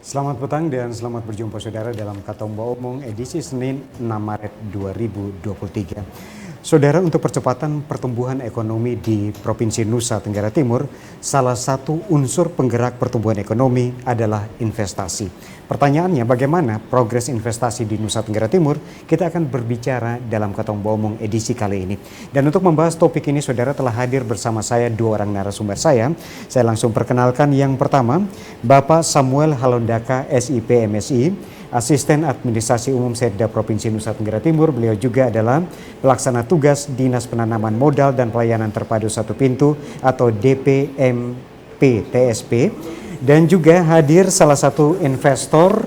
Selamat petang dan selamat berjumpa saudara dalam Kata Omong edisi Senin 6 Maret 2023. Saudara, untuk percepatan pertumbuhan ekonomi di Provinsi Nusa Tenggara Timur, salah satu unsur penggerak pertumbuhan ekonomi adalah investasi. Pertanyaannya, bagaimana progres investasi di Nusa Tenggara Timur? Kita akan berbicara dalam Kata Omong edisi kali ini. Dan untuk membahas topik ini, saudara, telah hadir bersama saya dua orang narasumber saya. Saya langsung perkenalkan yang pertama, Bapak Samuel Halondaka, SIP MSI, Asisten Administrasi Umum Setda Provinsi Nusa Tenggara Timur. Beliau juga adalah pelaksana tugas Dinas Penanaman Modal dan Pelayanan Terpadu Satu Pintu atau DPMP TSP. Dan juga hadir salah satu investor,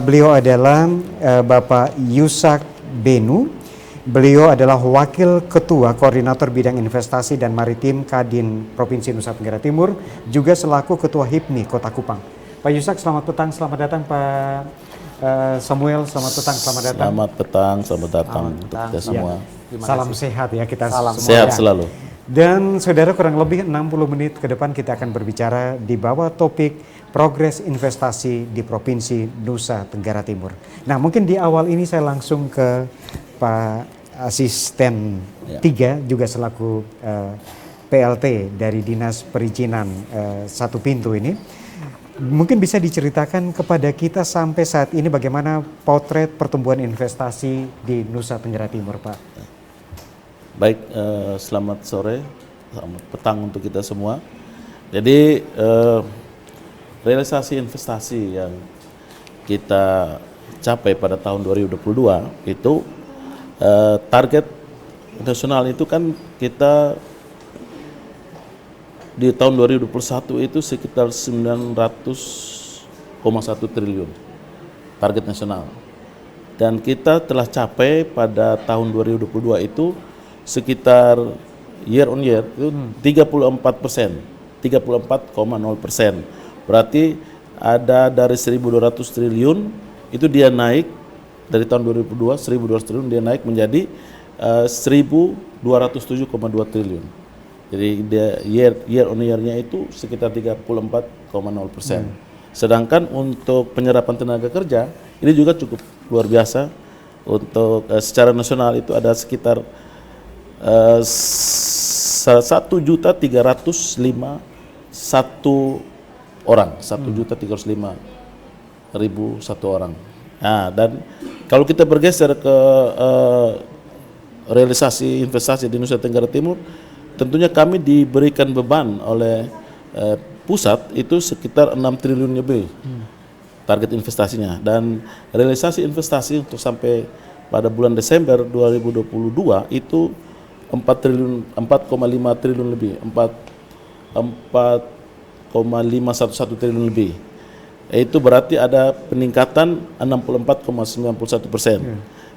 beliau adalah Bapak Yusak Benu. Beliau adalah Wakil Ketua Koordinator Bidang Investasi dan Maritim Kadin Provinsi Nusa Tenggara Timur, juga selaku Ketua HIPMI Kota Kupang. Pak Yusak, selamat petang, selamat datang. Pak Samuel, selamat petang, selamat datang. Selamat petang, selamat datang untuk kita semua. Ya. Salam sehat ya kita Salam semua. sehat selalu. Dan saudara, kurang lebih 60 menit ke depan kita akan berbicara di bawah topik progres investasi di Provinsi Nusa Tenggara Timur. Nah, mungkin di awal ini saya langsung ke Pak Asisten 3 juga selaku PLT dari Dinas Perizinan Satu Pintu ini. Mungkin bisa diceritakan kepada kita sampai saat ini bagaimana potret pertumbuhan investasi di Nusa Tenggara Timur, Pak? Baik, selamat sore, selamat petang untuk kita semua. Jadi realisasi investasi yang kita capai pada tahun 2022 itu target nasional itu kan kita di tahun 2021 itu sekitar 900,1 triliun target nasional. Dan kita telah capai pada tahun 2022 itu sekitar year on year itu 34%, 34,0%. Berarti ada dari 1.200 triliun itu dia naik dari tahun 2002 1.200 triliun dia naik menjadi 1.207,2 triliun. Jadi dia year on year-nya itu sekitar 34,0%. Sedangkan untuk penyerapan tenaga kerja ini juga cukup luar biasa. Untuk secara nasional itu ada sekitar 1.305.1 orang, 1.305.001 orang. Nah, dan kalau kita bergeser ke realisasi investasi di Nusa Tenggara Timur, tentunya kami diberikan beban oleh pusat itu sekitar 6 triliun lebih target investasinya, dan realisasi investasi untuk sampai pada bulan Desember 2022 itu 4,5 triliun lebih, 4,511 triliun lebih. Itu berarti ada peningkatan 64,91%.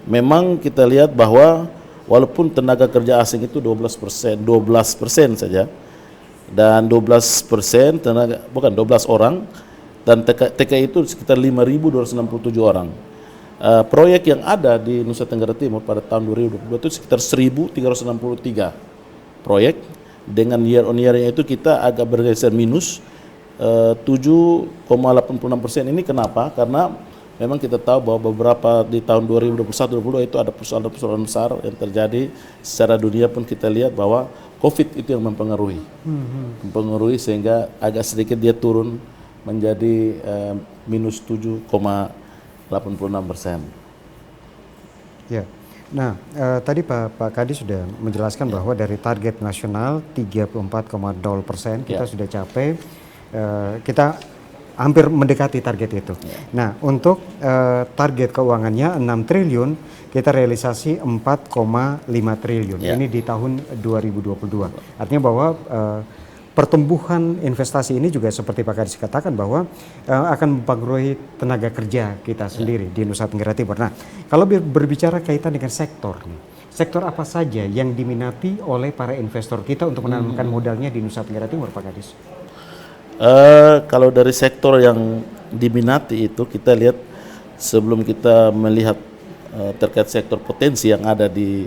Memang kita lihat bahwa walaupun tenaga kerja asing itu 12% saja, dan 12% bukan 12 orang, dan TKI itu sekitar 5.267 orang. Proyek yang ada di Nusa Tenggara Timur pada tahun 2022 itu sekitar 1.363 proyek, dengan year on year-nya itu kita agak bergeser minus 7,86%. Ini kenapa? Karena memang kita tahu bahwa beberapa di tahun 2021-2022 itu ada persoalan-persoalan besar yang terjadi secara dunia, pun kita lihat bahwa COVID itu yang mempengaruhi, sehingga agak sedikit dia turun menjadi minus 7,86%. Ya. Nah, tadi Pak Kadi sudah menjelaskan bahwa dari target nasional 34,0% kita sudah capai, kita hampir mendekati target itu. Nah, untuk target keuangannya 6 triliun, kita realisasi 4,5 triliun. Ini di tahun 2022. Artinya bahwa pertumbuhan investasi ini juga seperti Pak Kadis katakan bahwa akan mempengaruhi tenaga kerja kita sendiri di Nusa Tenggara Timur. Nah, kalau berbicara kaitan dengan sektor nih, sektor apa saja yang diminati oleh para investor kita untuk menanamkan modalnya di Nusa Tenggara Timur, Pak Kadis? Kalau dari sektor yang diminati itu kita lihat, sebelum kita melihat terkait sektor potensi yang ada di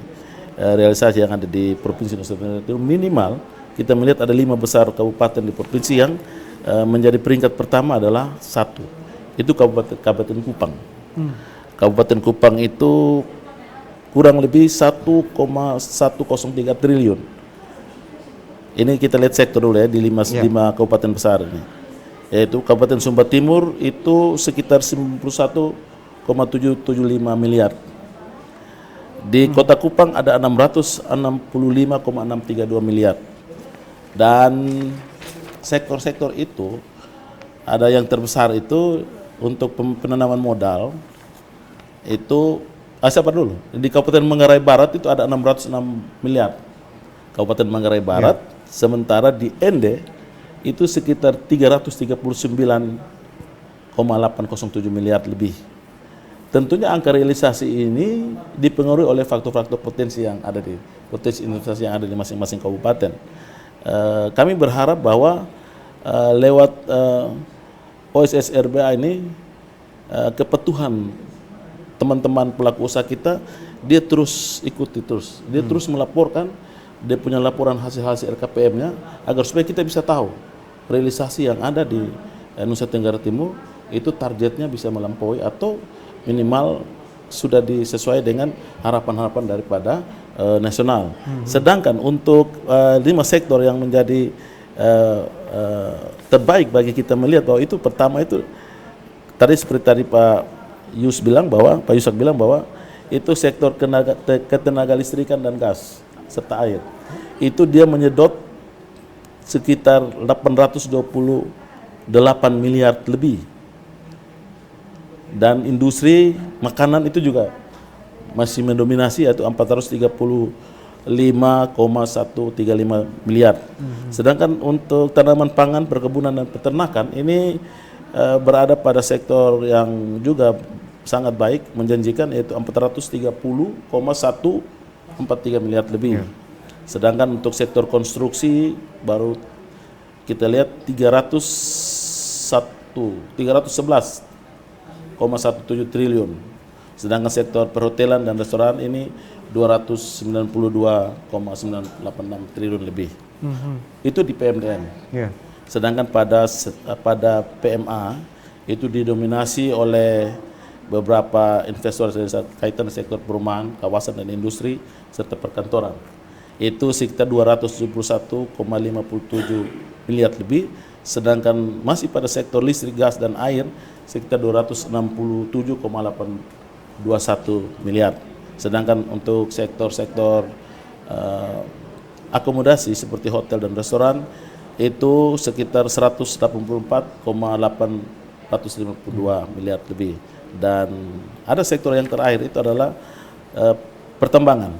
realisasi yang ada di Provinsi Nusa Tenggara Timur, minimal kita melihat ada 5 besar kabupaten di provinsi yang menjadi peringkat pertama adalah 1 itu Kabupaten Kupang. Kabupaten Kupang itu kurang lebih 1,103 triliun. Ini kita lihat sektor dulu ya di lima kabupaten besar ini. Yaitu Kabupaten Sumba Timur itu sekitar 91,775 miliar. Di Kota Kupang ada 665,632 miliar. Dan sektor-sektor itu ada yang terbesar itu untuk penanaman modal itu siapa dulu? Di Kabupaten Manggarai Barat itu ada 606 miliar. Kabupaten Manggarai Barat, sementara di Ende itu sekitar 339,807 miliar lebih. Tentunya angka realisasi ini dipengaruhi oleh faktor-faktor potensi investasi yang ada di masing-masing kabupaten. Kami berharap bahwa lewat OSS RBA ini kepetuhan teman-teman pelaku usaha kita, dia terus ikuti dia terus melaporkan, dia punya laporan hasil-hasil RKPM-nya agar supaya kita bisa tahu realisasi yang ada di Nusa Tenggara Timur itu targetnya bisa melampaui atau minimal sudah disesuai dengan harapan-harapan daripada nasional. Sedangkan untuk 5 sektor yang menjadi terbaik bagi kita melihat bahwa itu pertama itu tadi seperti tadi Pak Yusak bilang bahwa itu sektor ketenaga listrikan dan gas serta air. Itu dia menyedot sekitar 828 miliar lebih. Dan industri makanan itu juga masih mendominasi, yaitu 435,135 miliar. Sedangkan untuk tanaman pangan, perkebunan dan peternakan ini berada pada sektor yang juga sangat baik, menjanjikan, yaitu 430,143 miliar lebih. Sedangkan untuk sektor konstruksi baru kita lihat 311,17 triliun. Sedangkan sektor perhotelan dan restoran ini 292,986 triliun lebih. Itu di PMDN. Sedangkan pada PMA itu didominasi oleh beberapa investor kaitan sektor perumahan, kawasan dan industri serta perkantoran. Itu sekitar 271,57 miliar lebih. Sedangkan masih pada sektor listrik, gas dan air sekitar 267,821 miliar. Sedangkan untuk sektor-sektor akomodasi seperti hotel dan restoran itu sekitar 184,852 miliar lebih. Dan ada sektor yang terakhir itu adalah pertambangan.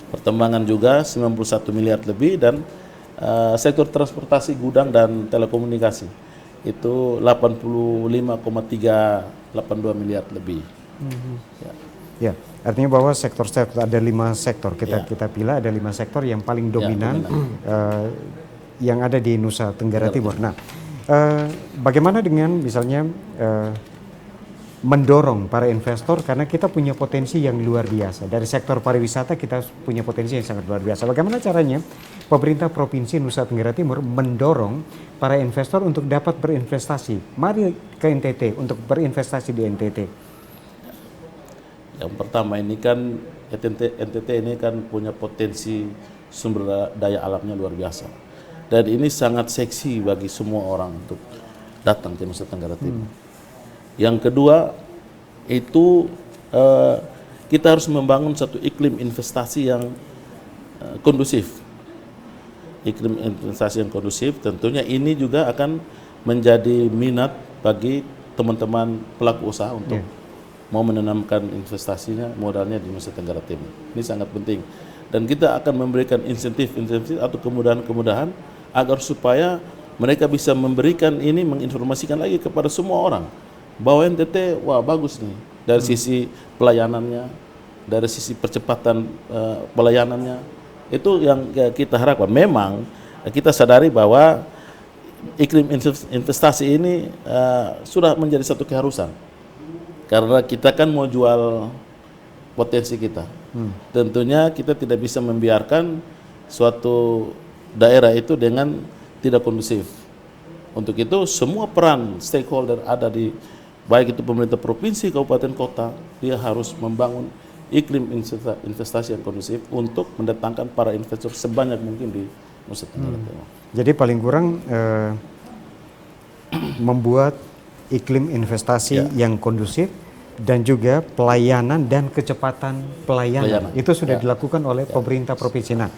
Pertambangan juga 91 miliar lebih, dan sektor transportasi, gudang dan telekomunikasi itu 85,382 miliar lebih. Ya, artinya bahwa sektor-sektor ada 5 sektor kita pilih, ada 5 sektor yang paling dominan, yang ada di Nusa Tenggara Timur. Nah, bagaimana dengan misalnya mendorong para investor, karena kita punya potensi yang luar biasa dari sektor pariwisata, kita punya potensi yang sangat luar biasa. Bagaimana caranya pemerintah Provinsi Nusa Tenggara Timur mendorong para investor untuk dapat berinvestasi? Mari ke NTT untuk berinvestasi di NTT. Yang pertama ini kan NTT ini kan punya potensi sumber daya alamnya luar biasa, dan ini sangat seksi bagi semua orang untuk datang ke Nusa Tenggara Timur. Yang kedua itu kita harus membangun satu iklim investasi yang kondusif. Iklim investasi yang kondusif tentunya ini juga akan menjadi minat bagi teman-teman pelaku usaha untuk mau menanamkan investasinya, modalnya di Nusa Tenggara Timur. Ini sangat penting. Dan kita akan memberikan insentif atau kemudahan-kemudahan agar supaya mereka bisa memberikan ini, menginformasikan lagi kepada semua orang bahwa NTT wah bagus nih dari sisi pelayanannya, dari sisi percepatan pelayanannya. Itu yang kita harapkan. Memang kita sadari bahwa iklim investasi ini sudah menjadi satu keharusan, karena kita kan mau jual potensi kita. Tentunya kita tidak bisa membiarkan suatu daerah itu dengan tidak kondusif. Untuk itu semua peran stakeholder ada di baik itu pemerintah provinsi, kabupaten, kota, dia harus membangun iklim investasi yang kondusif untuk mendatangkan para investor sebanyak mungkin di Nusa Tenggara Timur. Jadi paling kurang membuat iklim investasi yang kondusif dan juga pelayanan dan kecepatan pelayanan. Itu sudah dilakukan oleh pemerintah provinsi. Nah,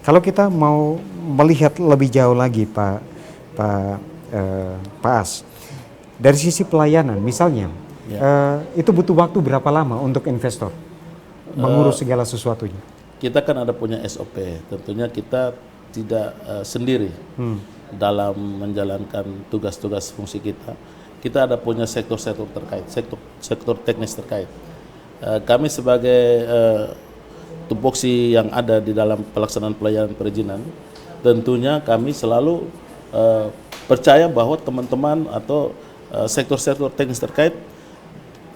kalau kita mau melihat lebih jauh lagi Pak As, dari sisi pelayanan misalnya, itu butuh waktu berapa lama untuk investor mengurus segala sesuatunya? Kita kan ada punya SOP, tentunya kita tidak sendiri dalam menjalankan tugas-tugas fungsi kita. Kita ada punya sektor-sektor terkait, sektor teknis terkait. Kami sebagai tupoksi yang ada di dalam pelaksanaan pelayanan perizinan, tentunya kami selalu percaya bahwa teman-teman atau sektor-sektor teknis terkait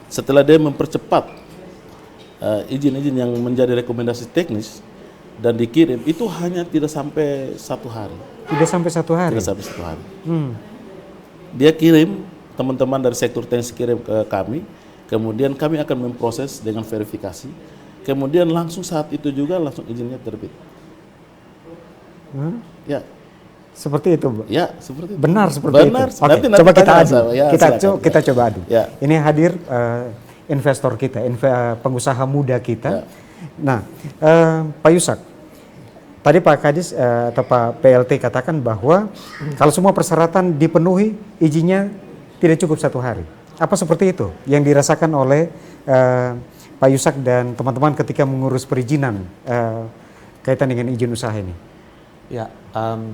setelah dia mempercepat izin-izin yang menjadi rekomendasi teknis dan dikirim, itu hanya tidak sampai 1 hari. Tidak sampai 1 hari? Tidak sampai 1 hari. Dia kirim, teman-teman dari sektor teknis kirim ke kami, kemudian kami akan memproses dengan verifikasi, kemudian langsung saat itu juga langsung izinnya terbit. Ya. Seperti itu, Bu? Ya, seperti itu. Benar seperti itu? Oke, coba kita adu. Kita coba adu. Ya. Ini hadir investor kita, pengusaha muda kita. Nah, Pak Yusak, tadi Pak Kadis atau Pak PLT katakan bahwa kalau semua persyaratan dipenuhi, izinnya tidak cukup 1 hari. Apa seperti itu yang dirasakan oleh Pak Yusak dan teman-teman ketika mengurus perizinan kaitan dengan izin usaha ini? Ya,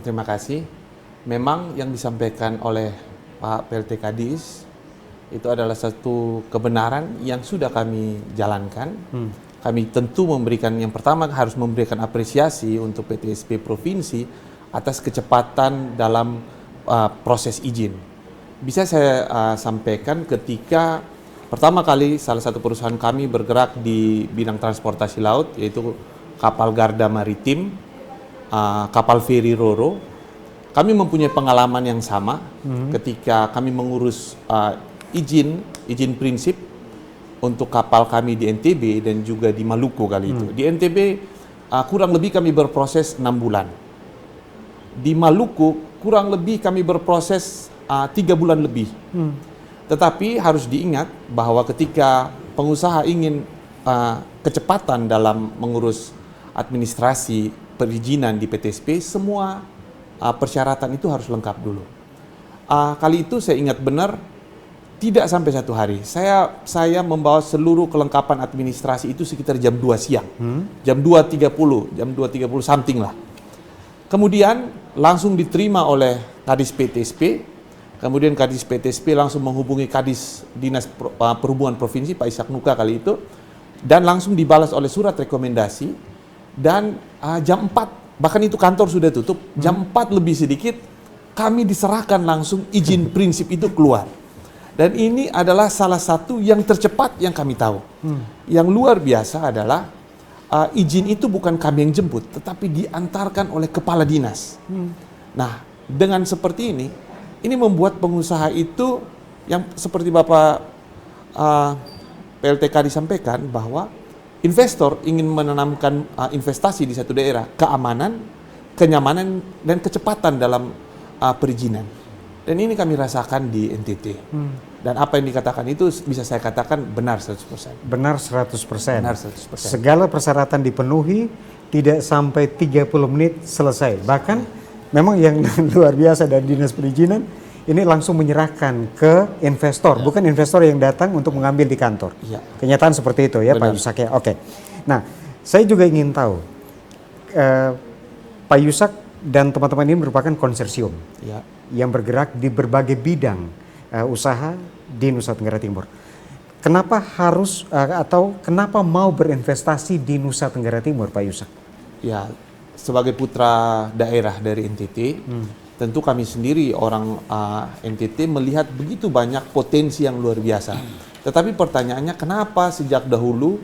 terima kasih. Memang yang disampaikan oleh Pak PLT Kadis itu adalah satu kebenaran yang sudah kami jalankan. Kami tentu memberikan, yang pertama harus memberikan apresiasi untuk PTSP Provinsi atas kecepatan dalam proses izin. Bisa saya sampaikan ketika pertama kali salah satu perusahaan kami bergerak di bidang transportasi laut, yaitu kapal Garda Maritim, kapal feri Roro. Kami mempunyai pengalaman yang sama ketika kami mengurus izin prinsip untuk kapal kami di NTB dan juga di Maluku kali itu. Di NTB kurang lebih kami berproses 6 bulan. Di Maluku kurang lebih kami berproses 3 bulan lebih. Tetapi harus diingat bahwa ketika pengusaha ingin kecepatan dalam mengurus administrasi perizinan di PTSP, semua persyaratan itu harus lengkap dulu. Kali itu saya ingat benar, tidak sampai 1 hari. Saya membawa seluruh kelengkapan administrasi itu sekitar jam 2 siang. Jam 2.30 something lah. Kemudian langsung diterima oleh Kadis PTSP. Kemudian Kadis PTSP langsung menghubungi Kadis Dinas Perhubungan Provinsi, Pak Ishak Nuka kali itu. Dan langsung dibalas oleh surat rekomendasi. Dan jam 4, bahkan itu kantor sudah tutup, jam 4 lebih sedikit, kami diserahkan langsung izin prinsip itu keluar. Dan ini adalah salah satu yang tercepat yang kami tahu. Yang luar biasa adalah izin itu bukan kami yang jemput, tetapi diantarkan oleh kepala dinas. Nah, dengan seperti ini membuat pengusaha itu yang seperti Bapak PLTK disampaikan bahwa investor ingin menanamkan investasi di satu daerah, keamanan, kenyamanan, dan kecepatan dalam perizinan. Dan ini kami rasakan di NTT. Dan apa yang dikatakan itu bisa saya katakan benar 100%. Benar 100%. Benar 100%. Segala persyaratan dipenuhi, tidak sampai 30 menit selesai. Bahkan memang yang luar biasa dari Dinas Perizinan, ini langsung menyerahkan ke investor, bukan investor yang datang untuk mengambil di kantor. Kenyataan seperti itu ya, Pak Yusak ya. Oke. Nah, saya juga ingin tahu, Pak Yusak dan teman-teman ini merupakan konsorsium yang bergerak di berbagai bidang usaha di Nusa Tenggara Timur. Kenapa harus atau kenapa mau berinvestasi di Nusa Tenggara Timur, Pak Yusak? Ya, sebagai putra daerah dari NTT, tentu kami sendiri orang NTT melihat begitu banyak potensi yang luar biasa. Tetapi pertanyaannya, kenapa sejak dahulu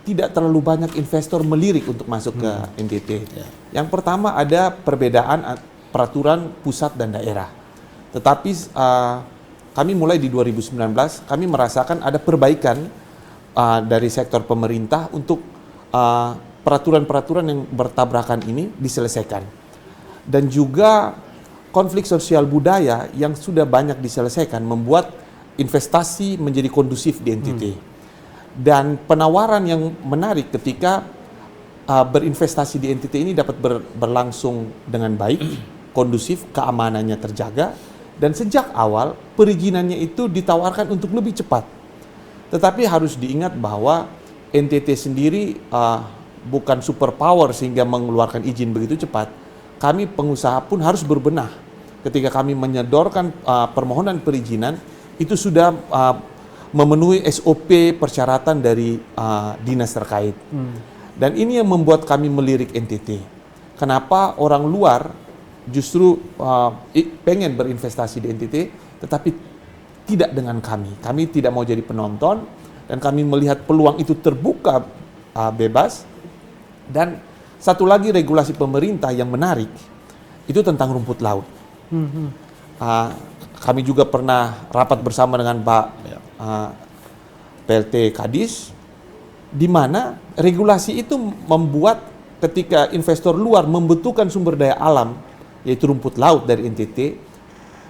tidak terlalu banyak investor melirik untuk masuk ke NTT? Yang pertama ada perbedaan peraturan pusat dan daerah. Tetapi kami mulai di 2019, kami merasakan ada perbaikan dari sektor pemerintah untuk peraturan-peraturan yang bertabrakan ini diselesaikan. Dan juga konflik sosial budaya yang sudah banyak diselesaikan membuat investasi menjadi kondusif di NTT. Dan penawaran yang menarik ketika berinvestasi di NTT ini dapat berlangsung dengan baik, kondusif, keamanannya terjaga, dan sejak awal perizinannya itu ditawarkan untuk lebih cepat. Tetapi harus diingat bahwa NTT sendiri bukan superpower sehingga mengeluarkan izin begitu cepat. Kami pengusaha pun harus berbenah. Ketika kami menyodorkan permohonan perizinan, itu sudah memenuhi SOP persyaratan dari dinas terkait. Dan ini yang membuat kami melirik NTT. Kenapa orang luar justru pengen berinvestasi di NTT, tetapi tidak dengan kami. Kami tidak mau jadi penonton, dan kami melihat peluang itu terbuka bebas. Dan satu lagi regulasi pemerintah yang menarik, itu tentang rumput laut. Kami juga pernah rapat bersama dengan Pak PLT Kadis, di mana regulasi itu membuat ketika investor luar membutuhkan sumber daya alam, yaitu rumput laut dari NTT,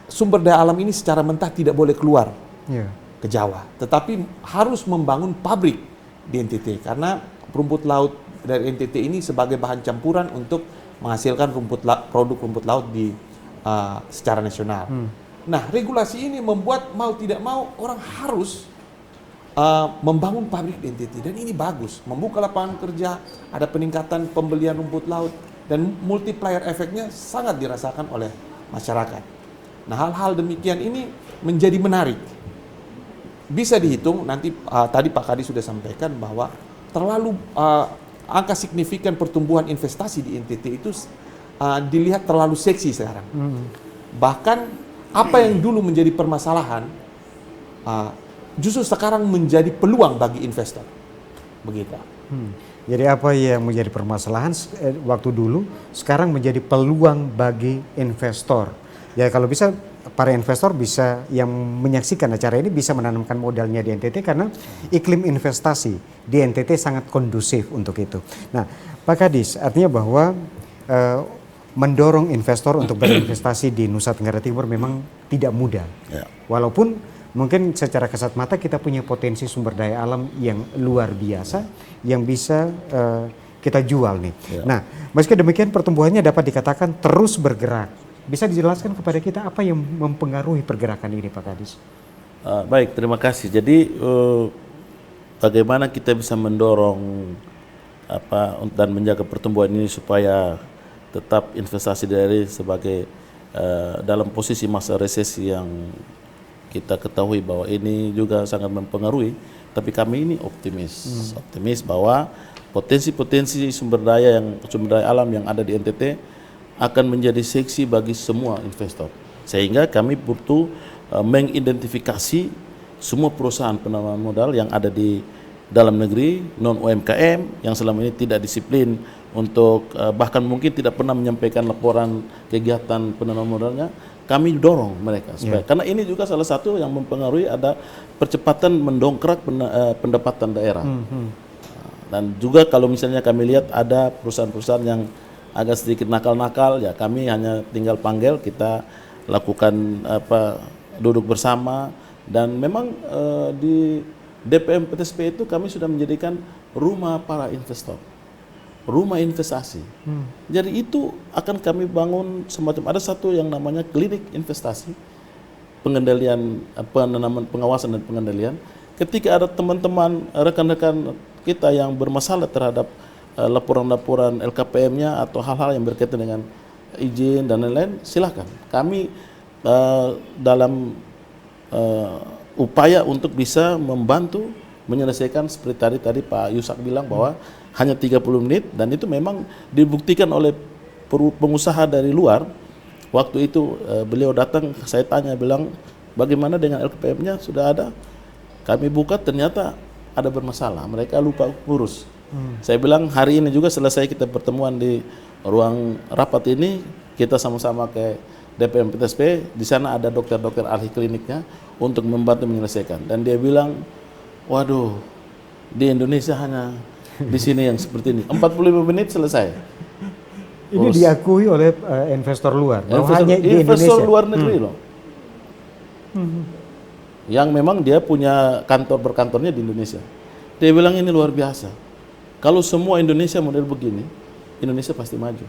sumber daya alam ini secara mentah tidak boleh keluar ke Jawa, tetapi harus membangun pabrik di NTT, karena rumput laut dari NTT ini sebagai bahan campuran untuk menghasilkan produk rumput laut secara nasional. Nah, regulasi ini membuat mau tidak mau orang harus membangun pabrik di NTT, dan ini bagus, membuka lapangan kerja, ada peningkatan pembelian rumput laut, dan multiplier efeknya sangat dirasakan oleh masyarakat. Nah, hal-hal demikian ini menjadi menarik. Bisa dihitung, nanti tadi Pak Kadis sudah sampaikan bahwa terlalu angka signifikan pertumbuhan investasi di NTT itu dilihat terlalu seksi sekarang. Bahkan apa yang dulu menjadi permasalahan justru sekarang menjadi peluang bagi investor. Begitu. Jadi apa yang menjadi permasalahan waktu dulu sekarang menjadi peluang bagi investor. Ya kalau bisa para investor bisa yang menyaksikan acara ini bisa menanamkan modalnya di NTT karena iklim investasi di NTT sangat kondusif untuk itu. Nah, Pak Kadis, artinya bahwa mendorong investor untuk berinvestasi di Nusa Tenggara Timur memang tidak mudah. Walaupun mungkin secara kasat mata kita punya potensi sumber daya alam yang luar biasa yang bisa kita jual nih. Nah, meski demikian pertumbuhannya dapat dikatakan terus bergerak. Bisa dijelaskan kepada kita apa yang mempengaruhi pergerakan ini, Pak Kadis? Baik, terima kasih. Jadi bagaimana kita bisa mendorong dan menjaga pertumbuhan ini supaya tetap investasi dari sebagai dalam posisi masa resesi yang kita ketahui bahwa ini juga sangat mempengaruhi, tapi kami ini optimis bahwa potensi-potensi sumber daya alam yang ada di NTT akan menjadi seksi bagi semua investor, sehingga kami butuh mengidentifikasi semua perusahaan penanaman modal yang ada di dalam negeri, non UMKM yang selama ini tidak disiplin untuk bahkan mungkin tidak pernah menyampaikan laporan kegiatan penanaman modalnya. Kami dorong mereka supaya karena ini juga salah satu yang mempengaruhi ada percepatan mendongkrak pendapatan daerah. Dan juga kalau misalnya kami lihat ada perusahaan-perusahaan yang agak sedikit nakal-nakal, ya kami hanya tinggal panggil, kita lakukan duduk bersama, dan memang di DPM PTSP itu kami sudah menjadikan rumah para investor, rumah investasi. Jadi itu akan kami bangun semacam ada satu yang namanya klinik investasi, pengendalian penanaman, pengawasan dan pengendalian. Ketika ada teman-teman rekan-rekan kita yang bermasalah terhadap laporan-laporan LKPM-nya atau hal-hal yang berkaitan dengan izin dan lain-lain, silakan. Kami dalam upaya untuk bisa membantu menyelesaikan seperti tadi Pak Yusak bilang bahwa hanya 30 menit, dan itu memang dibuktikan oleh pengusaha dari luar. Waktu itu beliau datang, saya tanya, bilang bagaimana dengan LKPM-nya, sudah ada? Kami buka, ternyata ada bermasalah, mereka lupa urus. Saya bilang hari ini juga selesai kita pertemuan di ruang rapat ini, kita sama-sama ke DPMPTSP, di sana ada dokter-dokter ahli kliniknya untuk membantu menyelesaikan. Dan dia bilang, waduh, di Indonesia hanya di sini yang seperti ini. 45 menit selesai. Ini diakui oleh investor luar. Hanya di Investor Indonesia. luar negeri loh. Yang memang dia punya berkantornya di Indonesia. Dia bilang ini luar biasa. Kalau semua Indonesia model begini, Indonesia pasti maju.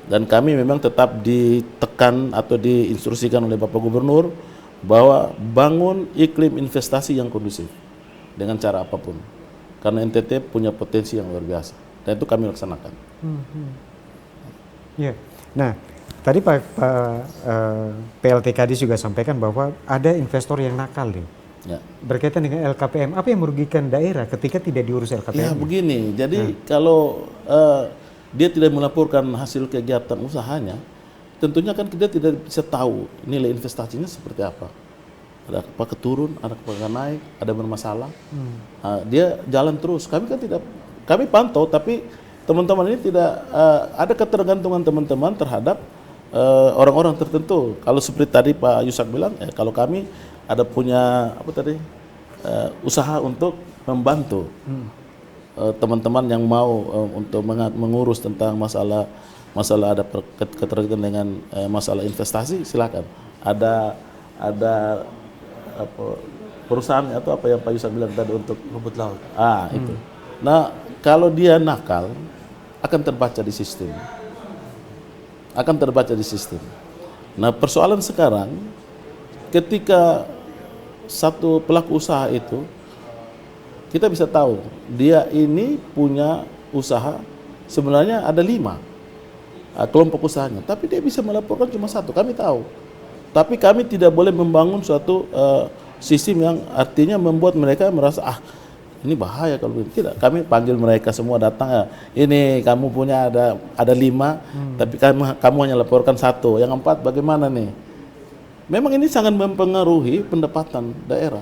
Dan kami memang tetap ditekan atau diinstruksikan oleh Bapak Gubernur bahwa bangun iklim investasi yang kondusif dengan cara apapun. Karena NTT punya potensi yang luar biasa. Dan itu kami laksanakan. Ya. Nah, tadi Pak PLT Kadis juga sampaikan bahwa ada investor yang nakal nih. Ya. Berkaitan dengan LKPM, apa yang merugikan daerah ketika tidak diurus LKPM? Ya begini, jadi kalau dia tidak melaporkan hasil kegiatan usahanya, tentunya kan kita tidak bisa tahu nilai investasinya seperti apa. Ada apa keturun, ada apa naik, ada bermasalah. Dia jalan terus. Kami kan tidak, kami pantau, tapi teman-teman ini tidak ada ketergantungan teman-teman terhadap orang-orang tertentu. Kalau seperti tadi Pak Yusak bilang, kalau kami ada punya apa tadi usaha untuk membantu teman-teman yang mau untuk mengurus tentang masalah ada keterkaitan dengan masalah investasi, silakan. Ada apa, perusahaan atau apa yang Pak Yusak bilang tadi untuk rumput laut. Itu. Nah, kalau dia nakal akan terbaca di sistem. Akan terbaca di sistem. Nah, persoalan sekarang ketika satu pelaku usaha itu kita bisa tahu dia ini punya usaha sebenarnya ada 5 kelompok usahanya, tapi dia bisa melaporkan cuma 1. Kami tahu, tapi kami tidak boleh membangun suatu sistem yang artinya membuat mereka merasa ini bahaya kalau begini. Tidak, kami panggil mereka semua datang. Ini kamu punya ada 5, tapi kamu hanya laporkan 1. Yang 4 bagaimana nih? Memang ini sangat mempengaruhi pendapatan daerah.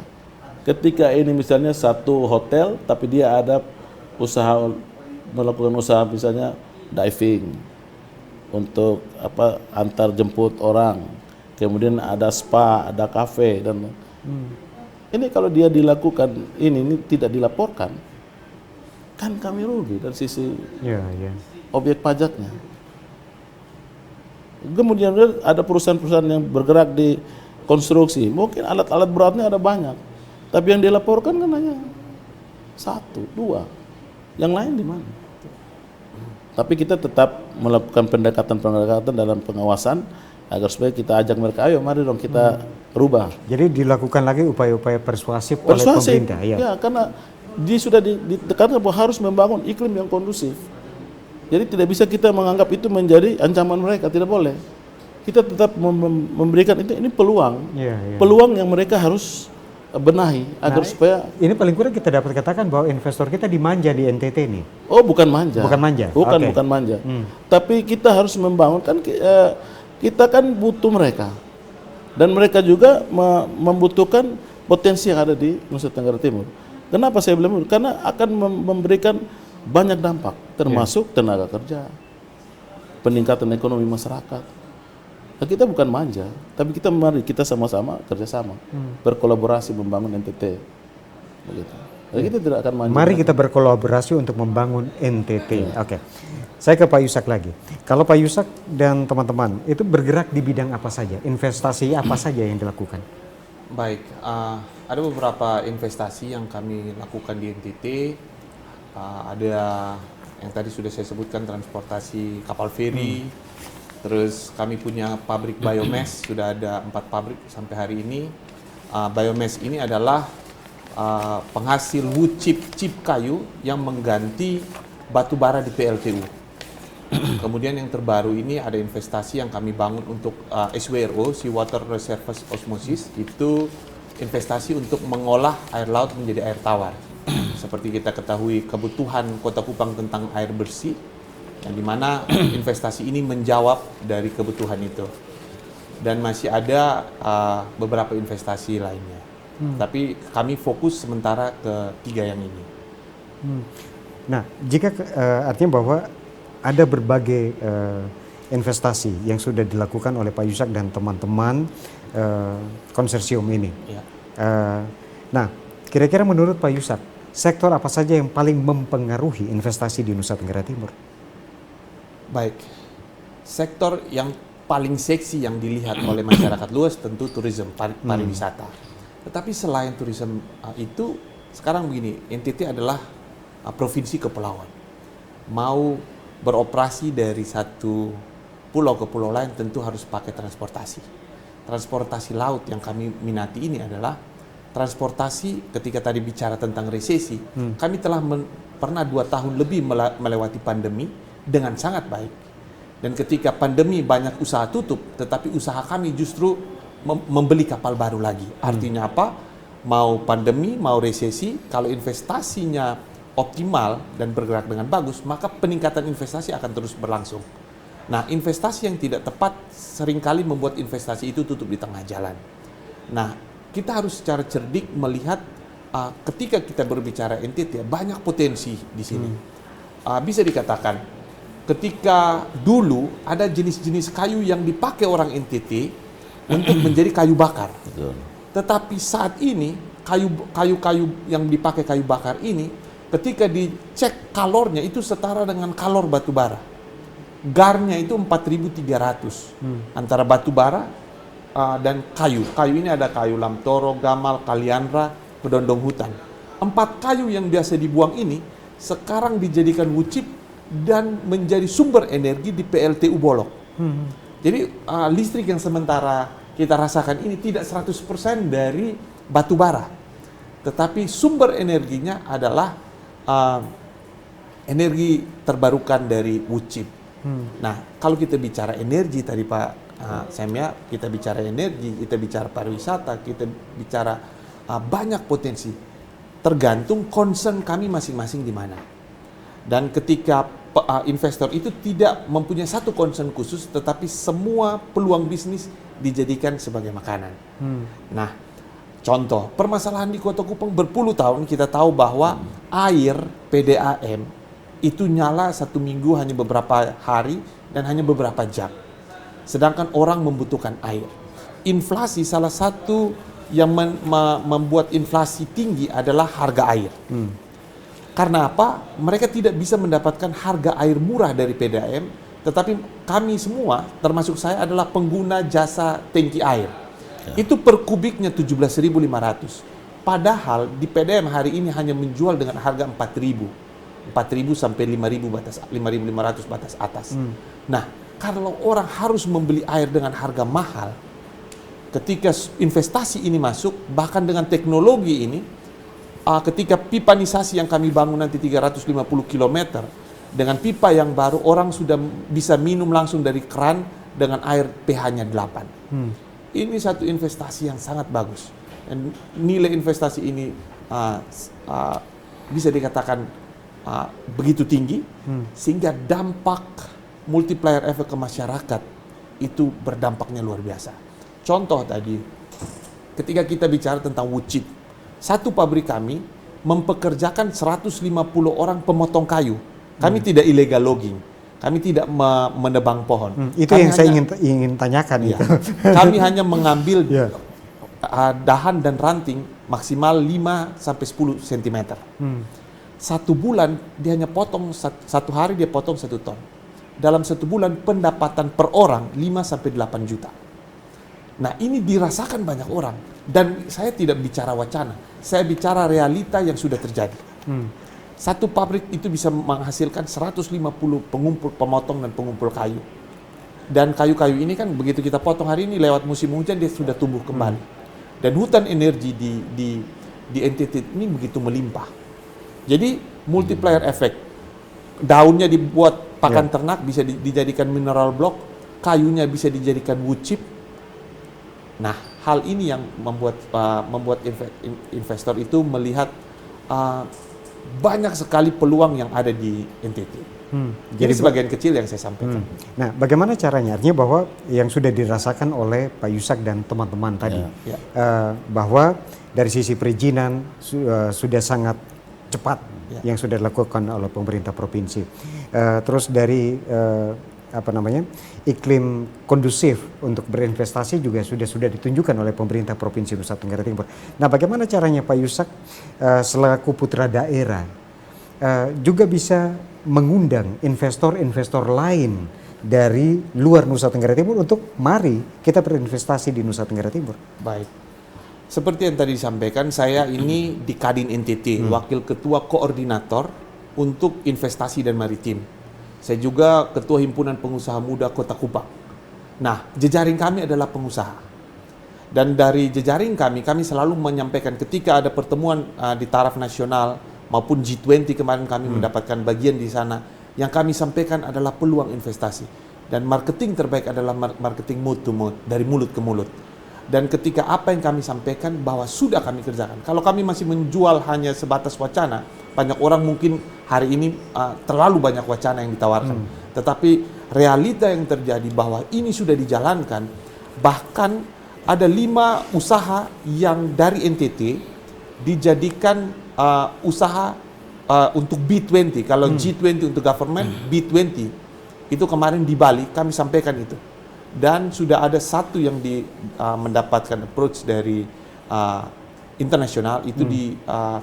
Ketika ini misalnya satu hotel, tapi dia ada usaha melakukan usaha misalnya diving untuk apa antar jemput orang, kemudian ada spa, ada kafe dan ini kalau dia dilakukan ini tidak dilaporkan, kan kami rugi dari sisi objek pajaknya. Kemudian ada perusahaan-perusahaan yang bergerak di konstruksi, mungkin alat-alat beratnya ada banyak. Tapi yang dilaporkan kan hanya 1, 2. Yang lain di mana? Tapi kita tetap melakukan pendekatan dalam pengawasan agar supaya kita ajak mereka, ayo mari dong kita rubah. Jadi dilakukan lagi upaya-upaya persuasif oleh pemerintah. Ya, karena dia sudah ditekankan bahwa harus membangun iklim yang kondusif. Jadi tidak bisa kita menganggap itu menjadi ancaman mereka, tidak boleh. Kita tetap memberikan ini peluang. Peluang yang mereka harus benahi agar supaya ini paling kurang kita dapat katakan bahwa investor kita dimanja di NTT nih. Oh, bukan manja. Bukan manja. Bukan manja. Tapi kita harus membangun kan kita kan butuh mereka. Dan mereka juga membutuhkan potensi yang ada di Nusa Tenggara Timur. Kenapa saya bilang? Karena akan memberikan banyak dampak, termasuk tenaga kerja, peningkatan ekonomi masyarakat. Nah, kita bukan manja, tapi kita sama-sama kerjasama, berkolaborasi membangun NTT. Begitu. Jadi kita tidak akan manja. Mari kita berkolaborasi untuk membangun NTT. Oke. Saya ke Pak Yusak lagi. Kalau Pak Yusak dan teman-teman itu bergerak di bidang apa saja? Investasi apa saja yang dilakukan? Baik, ada beberapa investasi yang kami lakukan di NTT. Ada yang tadi sudah saya sebutkan, transportasi kapal feri. Terus kami punya pabrik biomass, sudah ada 4 pabrik sampai hari ini. Biomass ini adalah penghasil wood chip kayu yang mengganti batu bara di PLTU. Kemudian yang terbaru ini ada investasi yang kami bangun untuk SWRO, Seawater Reservoir Osmosis. Itu investasi untuk mengolah air laut menjadi air tawar. Seperti kita ketahui kebutuhan Kota Kupang tentang air bersih, yang dimana investasi ini menjawab dari kebutuhan itu. Dan masih ada beberapa investasi lainnya. Tapi kami fokus sementara ke 3 yang ini. Nah, jika artinya bahwa ada berbagai investasi yang sudah dilakukan oleh Pak Yusak dan teman-teman konsorsium ini. Ya. Nah, kira-kira menurut Pak Yusak, sektor apa saja yang paling mempengaruhi investasi di Nusa Tenggara Timur? Baik, sektor yang paling seksi yang dilihat oleh masyarakat luas tentu tourism, pariwisata. Tetapi selain tourism itu, sekarang begini, NTT adalah provinsi kepulauan. Mau beroperasi dari satu pulau ke pulau lain tentu harus pakai transportasi. Transportasi laut yang kami minati ini adalah transportasi ketika tadi bicara tentang resesi. Kami telah pernah 2 tahun lebih melewati pandemi dengan sangat baik. Dan ketika pandemi banyak usaha tutup, tetapi usaha kami justru membeli kapal baru lagi. Artinya apa? Mau pandemi, mau resesi, kalau investasinya optimal dan bergerak dengan bagus, maka peningkatan investasi akan terus berlangsung. Nah, investasi yang tidak tepat seringkali membuat investasi itu tutup di tengah jalan. Nah, kita harus secara cerdik melihat ketika kita berbicara NTT, banyak potensi di sini. Bisa dikatakan, ketika dulu ada jenis-jenis kayu yang dipakai orang NTT untuk menjadi kayu bakar. Betul. Tetapi saat ini kayu-kayu yang dipakai kayu bakar ini ketika dicek kalornya itu setara dengan kalor batu bara. Garnya itu 4.300 antara batu bara dan kayu. Kayu ini ada kayu lamtoro, gamal, kaliandra, kedondong hutan. 4 kayu yang biasa dibuang ini sekarang dijadikan wucip dan menjadi sumber energi di PLTU Bolok. Jadi listrik yang sementara kita rasakan ini tidak 100% dari batu bara. Tetapi sumber energinya adalah energi terbarukan dari wucip. Nah, kalau kita bicara energi tadi Pak Semya, kita bicara energi, kita bicara pariwisata, kita bicara banyak potensi. Tergantung concern kami masing-masing di mana. Dan ketika investor itu tidak mempunyai satu concern khusus, tetapi semua peluang bisnis dijadikan sebagai makanan. Nah, contoh, permasalahan di Kota Kupang berpuluh tahun kita tahu bahwa air PDAM itu nyala 1 minggu hanya beberapa hari dan hanya beberapa jam. Sedangkan orang membutuhkan air. Inflasi salah satu yang membuat inflasi tinggi adalah harga air. Karena apa? Mereka tidak bisa mendapatkan harga air murah dari PDAM, tetapi kami semua, termasuk saya, adalah pengguna jasa tangki air. Itu per kubiknya 17.500. Padahal di PDAM hari ini hanya menjual dengan harga 4.000 sampai 5.500 batas atas. Nah, kalau orang harus membeli air dengan harga mahal, ketika investasi ini masuk, bahkan dengan teknologi ini, ketika pipanisasi yang kami bangun nanti 350 km, dengan pipa yang baru, orang sudah bisa minum langsung dari keran dengan air pH-nya 8. Ini satu investasi yang sangat bagus. Dan nilai investasi ini bisa dikatakan begitu tinggi, sehingga dampak multiplier efek ke masyarakat itu berdampaknya luar biasa. Contoh tadi, ketika kita bicara tentang wucip, satu pabrik kami mempekerjakan 150 orang pemotong kayu. Kami tidak illegal logging, kami tidak menebang pohon. Itu kami yang saya ingin tanyakan. Ya, kami hanya mengambil dahan dan ranting maksimal 5-10 cm. 1 bulan dia hanya potong, 1 hari dia potong 1 ton. Dalam 1 bulan pendapatan per orang 5-8 juta. Nah, ini dirasakan banyak orang. Dan saya tidak bicara wacana, saya bicara realita yang sudah terjadi. Satu pabrik itu bisa menghasilkan 150 pengumpul, pemotong dan pengumpul kayu. Dan kayu-kayu ini kan begitu kita potong hari ini, lewat musim hujan dia sudah tumbuh kembali. Dan hutan energi di NTT ini begitu melimpah. Jadi multiplier effect. Daunnya dibuat pakan ternak, bisa dijadikan mineral block, kayunya bisa dijadikan wood chip. Nah, hal ini yang membuat investor itu melihat banyak sekali peluang yang ada di NTT. Jadi sebagian kecil yang saya sampaikan. Nah, bagaimana caranya? Artinya bahwa yang sudah dirasakan oleh Pak Yusak dan teman-teman tadi, bahwa dari sisi perizinan sudah sangat cepat yang sudah dilakukan oleh pemerintah provinsi. Terus dari iklim kondusif untuk berinvestasi juga sudah ditunjukkan oleh pemerintah Provinsi Nusa Tenggara Timur. Nah, bagaimana caranya Pak Yusak selaku putra daerah juga bisa mengundang investor-investor lain dari luar Nusa Tenggara Timur untuk mari kita berinvestasi di Nusa Tenggara Timur? Baik. Seperti yang tadi disampaikan, saya ini di Kadin NTT, Wakil Ketua Koordinator untuk Investasi dan Maritim. Saya juga Ketua Himpunan Pengusaha Muda Kota Kupang. Nah, jejaring kami adalah pengusaha. Dan dari jejaring kami selalu menyampaikan ketika ada pertemuan di taraf nasional maupun G20 kemarin kami mendapatkan bagian di sana, yang kami sampaikan adalah peluang investasi. Dan marketing terbaik adalah marketing mouth to mouth, dari mulut ke mulut. Dan ketika apa yang kami sampaikan bahwa sudah kami kerjakan. Kalau kami masih menjual hanya sebatas wacana, banyak orang mungkin hari ini terlalu banyak wacana yang ditawarkan. Tetapi realita yang terjadi bahwa ini sudah dijalankan, bahkan ada 5 usaha yang dari NTT dijadikan usaha untuk B20. Kalau G20 untuk government, B20 itu kemarin di Bali kami sampaikan itu. Dan sudah ada satu yang mendapatkan approach dari internasional itu di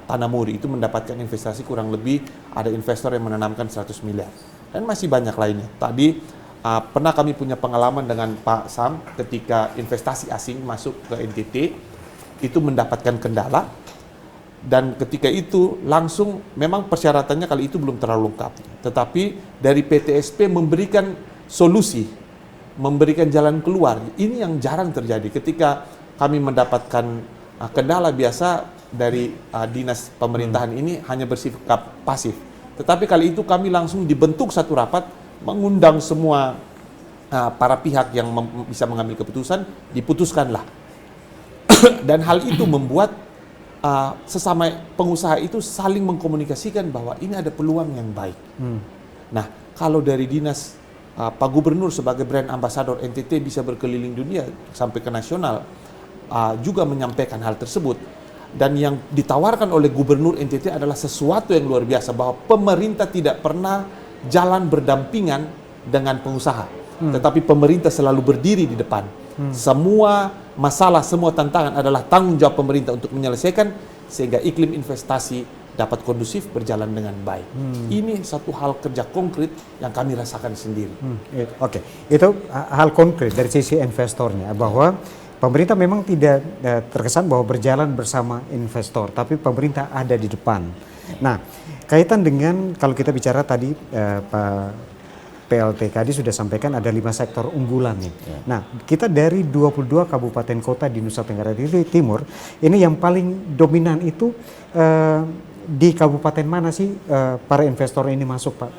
Tanah Muri, itu mendapatkan investasi kurang lebih ada investor yang menanamkan 100 miliar. Dan masih banyak lainnya. Tadi pernah kami punya pengalaman dengan Pak Sam ketika investasi asing masuk ke NTT, itu mendapatkan kendala. Dan ketika itu langsung memang persyaratannya kali itu belum terlalu lengkap. Tetapi dari PTSP memberikan solusi, memberikan jalan keluar. Ini yang jarang terjadi. Ketika kami mendapatkan kendala biasa dari dinas pemerintahan ini hanya bersikap pasif. Tetapi kali itu kami langsung dibentuk satu rapat, mengundang semua para pihak yang bisa mengambil keputusan, diputuskanlah. Dan hal itu membuat sesama pengusaha itu saling mengkomunikasikan bahwa ini ada peluang yang baik. Nah, kalau dari dinas Pak Gubernur sebagai brand ambassador NTT bisa berkeliling dunia sampai ke nasional, juga menyampaikan hal tersebut. Dan yang ditawarkan oleh Gubernur NTT adalah sesuatu yang luar biasa, bahwa pemerintah tidak pernah jalan berdampingan dengan pengusaha, tetapi pemerintah selalu berdiri di depan. Semua masalah, semua tantangan adalah tanggung jawab pemerintah untuk menyelesaikan sehingga iklim investasi dapat kondusif, berjalan dengan baik. Ini satu hal kerja konkret yang kami rasakan sendiri. Oke, itu hal konkret dari sisi investornya, bahwa pemerintah memang tidak terkesan bahwa berjalan bersama investor, tapi pemerintah ada di depan. Nah, kaitan dengan kalau kita bicara tadi Pak PLT tadi sudah sampaikan ada 5 sektor unggulan nih. Nah, kita dari 22 kabupaten kota di Nusa Tenggara Timur, ini yang paling dominan itu di kabupaten mana sih para investor ini masuk, Pak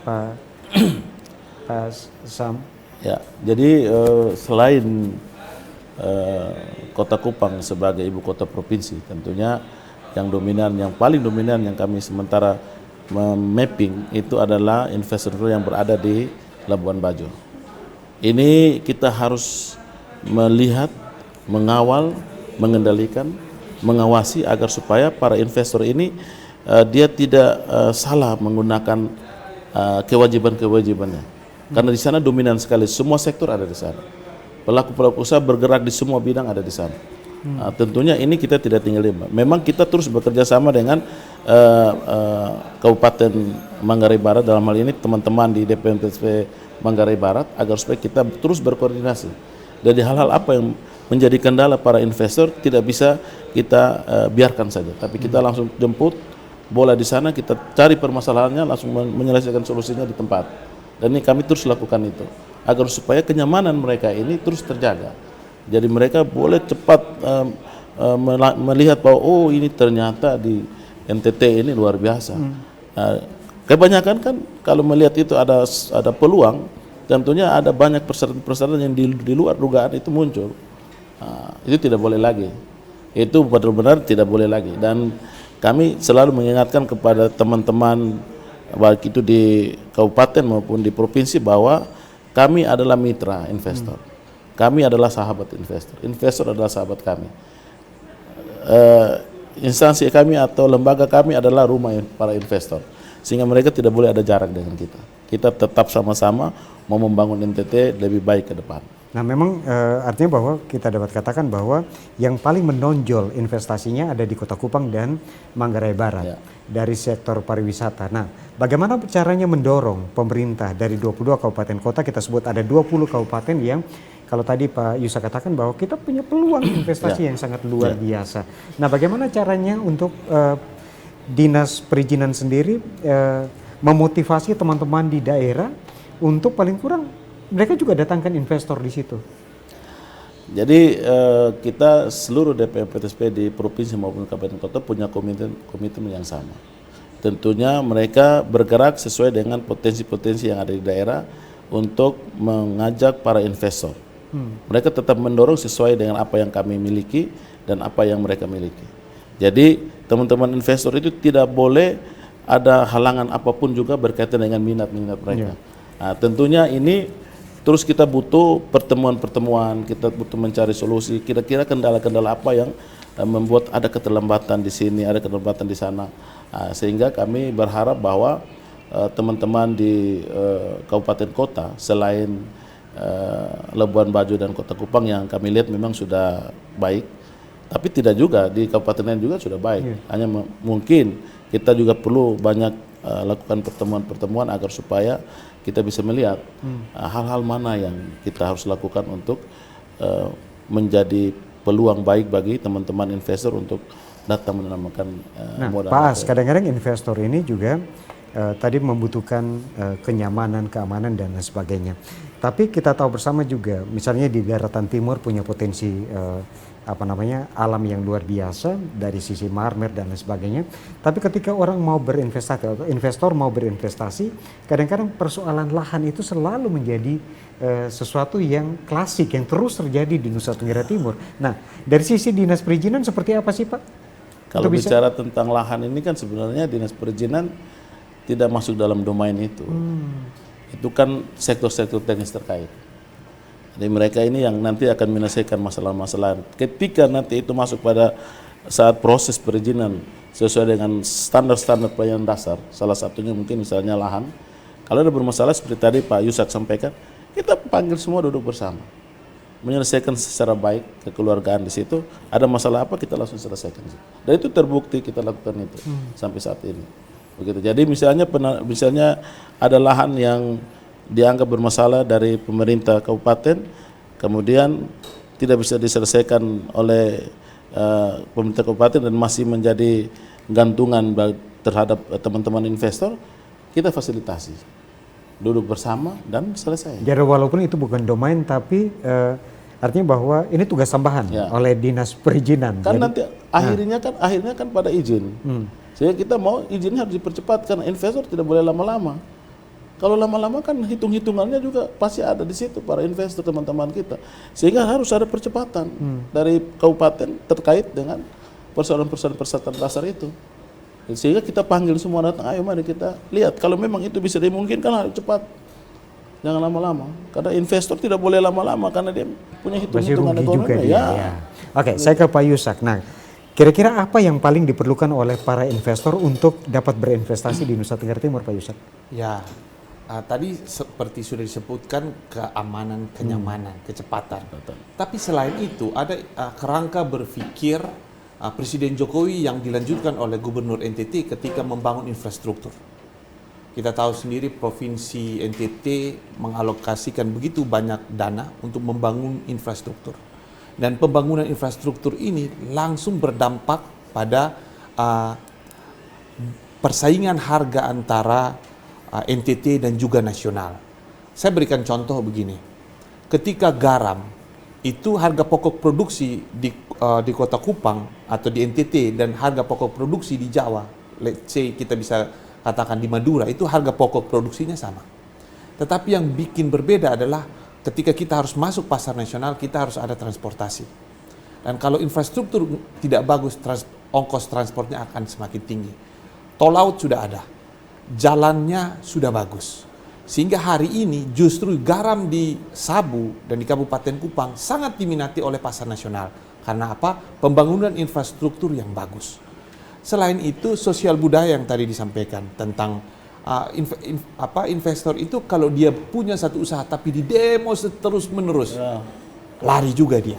Sam? Ya, jadi selain Kota Kupang sebagai ibu kota provinsi, tentunya yang dominan, yang paling dominan yang kami sementara mapping itu adalah investor yang berada di Labuan Bajo. Ini kita harus melihat, mengawal, mengendalikan, mengawasi agar supaya para investor ini dia tidak salah menggunakan kewajiban-kewajibannya. Karena di sana dominan sekali, semua sektor ada di sana. Pelaku-pelaku usaha bergerak di semua bidang ada di sana. Tentunya ini kita tidak tinggal diam. Memang kita terus bekerja sama dengan Kabupaten Manggarai Barat, dalam hal ini teman-teman di DPMPSP Manggarai Barat, agar supaya kita terus berkoordinasi. Dari hal-hal apa yang menjadi kendala para investor tidak bisa kita biarkan saja, tapi kita langsung jemput bola di sana, kita cari permasalahannya, langsung menyelesaikan solusinya di tempat. Dan ini kami terus lakukan itu, agar supaya kenyamanan mereka ini terus terjaga. Jadi mereka boleh cepat melihat bahwa oh ini ternyata di NTT ini luar biasa. Kebanyakan kan kalau melihat itu ada peluang, tentunya ada banyak persyaratan-persyaratan yang di luar dugaan itu muncul. Itu tidak boleh lagi. Itu benar-benar tidak boleh lagi. Dan kami selalu mengingatkan kepada teman-teman baik itu di kabupaten maupun di provinsi bahwa kami adalah mitra investor. Kami adalah sahabat investor. Investor adalah sahabat kami. Instansi kami atau lembaga kami adalah rumah para investor. sehingga mereka tidak boleh ada jarak dengan kita. Kita tetap sama-sama mau membangun NTT lebih baik ke depan. Nah memang artinya bahwa kita dapat katakan bahwa yang paling menonjol investasinya ada di Kota Kupang dan Manggarai Barat dari sektor pariwisata. Nah bagaimana caranya mendorong pemerintah dari 22 kabupaten kota, kita sebut ada 20 kabupaten yang kalau tadi Pak Yusak katakan bahwa kita punya peluang investasi yang sangat luar biasa. Nah bagaimana caranya untuk Dinas Perizinan sendiri memotivasi teman-teman di daerah untuk paling kurang mereka juga datangkan investor di situ. Jadi kita seluruh DPM PTSP di provinsi maupun kabupaten kota punya komitmen yang sama. Tentunya mereka bergerak sesuai dengan potensi-potensi yang ada di daerah untuk mengajak para investor. Mereka tetap mendorong sesuai dengan apa yang kami miliki dan apa yang mereka miliki. Jadi teman-teman investor itu tidak boleh ada halangan apapun juga berkaitan dengan minat-minat mereka. Nah, tentunya ini terus kita butuh pertemuan-pertemuan, kita butuh mencari solusi. Kira-kira kendala-kendala apa yang membuat ada keterlambatan di sini, ada keterlambatan di sana. Sehingga kami berharap bahwa teman-teman di kabupaten kota selain Labuan Bajo dan Kota Kupang yang kami lihat memang sudah baik, tapi tidak juga di kabupaten lain juga sudah baik. Hanya mungkin kita juga perlu banyak lakukan pertemuan-pertemuan agar supaya kita bisa melihat hal-hal mana yang kita harus lakukan untuk menjadi peluang baik bagi teman-teman investor untuk datang menanamkan modal. Pak As, kadang-kadang investor ini juga tadi membutuhkan kenyamanan, keamanan dan lain sebagainya. Tapi kita tahu bersama juga, misalnya di daratan timur punya potensi alam yang luar biasa dari sisi marmer dan lain sebagainya. Tapi ketika orang mau berinvestasi atau investor mau berinvestasi, kadang-kadang persoalan lahan itu selalu menjadi sesuatu yang klasik yang terus terjadi di Nusa Tenggara Timur. Nah, dari sisi Dinas Perizinan seperti apa sih Pak? Kalau bicara tentang lahan ini kan sebenarnya Dinas Perizinan tidak masuk dalam domain itu. Itu kan sektor-sektor teknis terkait. Jadi mereka ini yang nanti akan menyelesaikan masalah-masalah. Ketika nanti itu masuk pada saat proses perizinan sesuai dengan standar-standar pelayanan dasar, salah satunya mungkin misalnya lahan. Kalau ada bermasalah seperti tadi Pak Yusak sampaikan, kita panggil semua duduk bersama, menyelesaikan secara baik kekeluargaan di situ. Ada masalah apa kita langsung selesaikan. Dan itu terbukti kita lakukan itu sampai saat ini. Begitu. Jadi misalnya ada lahan yang dianggap bermasalah dari pemerintah kabupaten, kemudian tidak bisa diselesaikan oleh pemerintah kabupaten dan masih menjadi gantungan terhadap teman-teman investor, kita fasilitasi, duduk bersama dan selesai. Jadi walaupun itu bukan domain, tapi artinya bahwa ini tugas tambahan oleh Dinas Perizinan. Kan nanti akhirnya kan pada izin. Sehingga kita mau izinnya harus dipercepat karena investor tidak boleh lama-lama. Kalau lama-lama kan hitung-hitungannya juga pasti ada di situ para investor teman-teman kita. Sehingga harus ada percepatan dari kabupaten terkait dengan persoalan-persoalan persatuan dasar itu. Sehingga kita panggil semua datang, ayo mari kita lihat. Kalau memang itu bisa dimungkinkan harus cepat. Jangan lama-lama. Karena investor tidak boleh lama-lama karena dia punya hitung-hitungan ekonomi. Oke, saya ke Pak Yusak. Nah, kira-kira apa yang paling diperlukan oleh para investor untuk dapat berinvestasi di Nusa Tenggara Timur, Pak Yusak? Ya. Tadi seperti sudah disebutkan keamanan, kenyamanan, kecepatan. Tapi selain itu ada kerangka berpikir Presiden Jokowi yang dilanjutkan oleh Gubernur NTT ketika membangun infrastruktur. Kita tahu sendiri Provinsi NTT mengalokasikan begitu banyak dana untuk membangun infrastruktur. Dan pembangunan infrastruktur ini langsung berdampak pada persaingan harga antara NTT dan juga nasional. Saya berikan contoh begini. Ketika garam itu harga pokok produksi di Kota Kupang atau di NTT dan harga pokok produksi di Jawa, let's say kita bisa katakan di Madura, itu harga pokok produksinya sama. Tetapi yang bikin berbeda adalah ketika kita harus masuk pasar nasional, kita harus ada transportasi. Dan kalau infrastruktur tidak bagus, ongkos transportnya akan semakin tinggi. Tol laut sudah ada, jalannya sudah bagus. Sehingga hari ini justru garam di Sabu dan di Kabupaten Kupang sangat diminati oleh pasar nasional. Karena apa? Pembangunan infrastruktur yang bagus. Selain itu, sosial budaya yang tadi disampaikan tentang investor itu kalau dia punya satu usaha tapi di demo terus menerus, lari juga dia.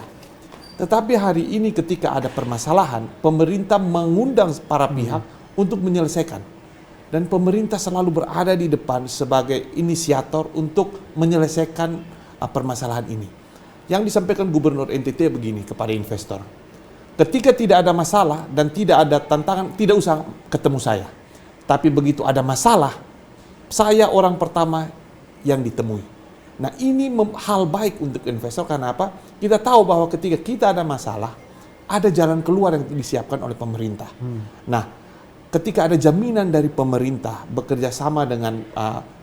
Tetapi hari ini ketika ada permasalahan, pemerintah mengundang para pihak untuk menyelesaikan. Dan pemerintah selalu berada di depan sebagai inisiator untuk menyelesaikan permasalahan ini. Yang disampaikan Gubernur NTT begini kepada investor. Ketika tidak ada masalah dan tidak ada tantangan, tidak usah ketemu saya. Tapi begitu ada masalah, saya orang pertama yang ditemui. Nah, ini hal baik untuk investor karena apa? Kita tahu bahwa ketika kita ada masalah, ada jalan keluar yang disiapkan oleh pemerintah. Nah, ketika ada jaminan dari pemerintah bekerja sama dengan